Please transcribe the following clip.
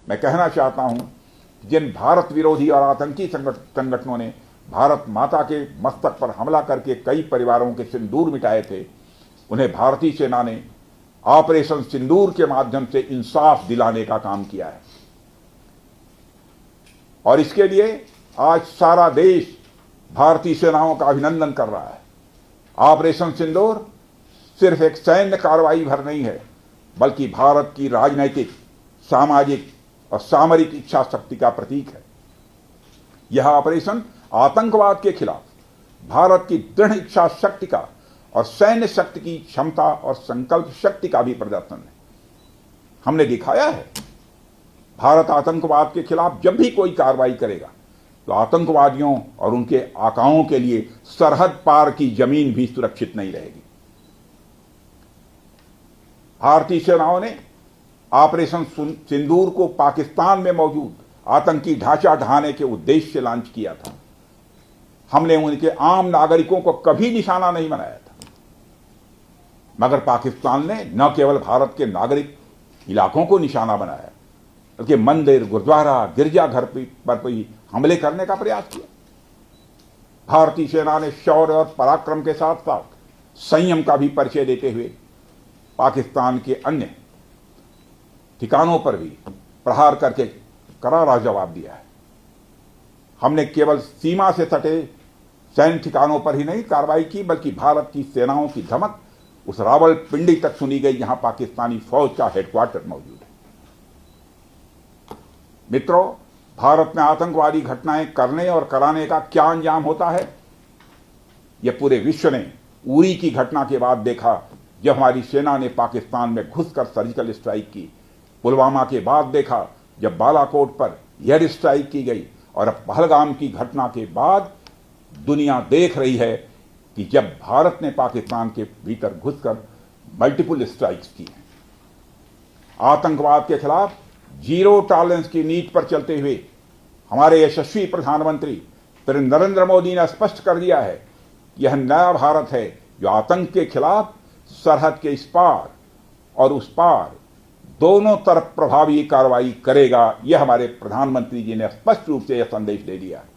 मैं कहना चाहता हूं, जिन भारत विरोधी और आतंकी संगठनों ने भारत माता के मस्तक पर हमला करके कई परिवारों के सिंदूर मिटाए थे, उन्हें भारतीय सेना ने ऑपरेशन सिंदूर के माध्यम से इंसाफ दिलाने का काम किया है। और इसके लिए आज सारा देश भारतीय सेनाओं का अभिनंदन कर रहा है। ऑपरेशन सिंदूर सिर्फ एक सैन्य कार्रवाई भर नहीं है, बल्कि भारत की राजनैतिक, सामाजिक और सामरिक इच्छा शक्ति का प्रतीक है। यह ऑपरेशन आतंकवाद के खिलाफ भारत की दृढ़ इच्छा शक्ति का और सैन्य शक्ति की क्षमता और संकल्प शक्ति का भी प्रदर्शन है। हमने दिखाया है, भारत आतंकवाद के खिलाफ जब भी कोई कार्रवाई करेगा तो आतंकवादियों और उनके आकाओं के लिए सरहद पार की जमीन भी सुरक्षित नहीं रहेगी। भारतीय सेनाओं ने ऑपरेशन सिंदूर को पाकिस्तान में मौजूद आतंकी ढांचा ढहाने के उद्देश्य से लॉन्च किया था। हमने उनके आम नागरिकों को कभी निशाना नहीं बनाया था, मगर पाकिस्तान ने न केवल भारत के नागरिक इलाकों को निशाना बनाया, बल्कि मंदिर, गुरुद्वारा, गिरजाघर पर भी हमले करने का प्रयास किया। भारतीय सेना ने शौर्य और पराक्रम के साथ साथ संयम का भी परिचय देते हुए पाकिस्तान के अन्य ठिकानों पर भी प्रहार करके करारा जवाब दिया है। हमने केवल सीमा से सटे सैन्य ठिकानों पर ही नहीं कार्रवाई की, बल्कि भारत की सेनाओं की धमक उस रावलपिंडी तक सुनी गई जहां पाकिस्तानी फौज का हेडक्वार्टर मौजूद है। मित्रों, भारत में आतंकवादी घटनाएं करने और कराने का क्या अंजाम होता है, यह पूरे विश्व ने उरी की घटना के बाद देखा, जब हमारी सेना ने पाकिस्तान में घुसकर सर्जिकल स्ट्राइक की। पुलवामा के बाद देखा, जब बालाकोट पर एयर स्ट्राइक की गई, और अब पहलगाम की घटना के बाद दुनिया देख रही है कि जब भारत ने पाकिस्तान के भीतर घुसकर मल्टीपल स्ट्राइक्स की हैं। आतंकवाद के खिलाफ जीरो टॉलरेंस की नीति पर चलते हुए हमारे यशस्वी प्रधानमंत्री नरेंद्र मोदी ने स्पष्ट कर दिया है कि यह नया भारत है जो आतंक के खिलाफ सरहद के इस पार और उस पार दोनों तरफ प्रभावी कार्रवाई करेगा। यह हमारे प्रधानमंत्री जी ने स्पष्ट रूप से यह संदेश दे दिया है।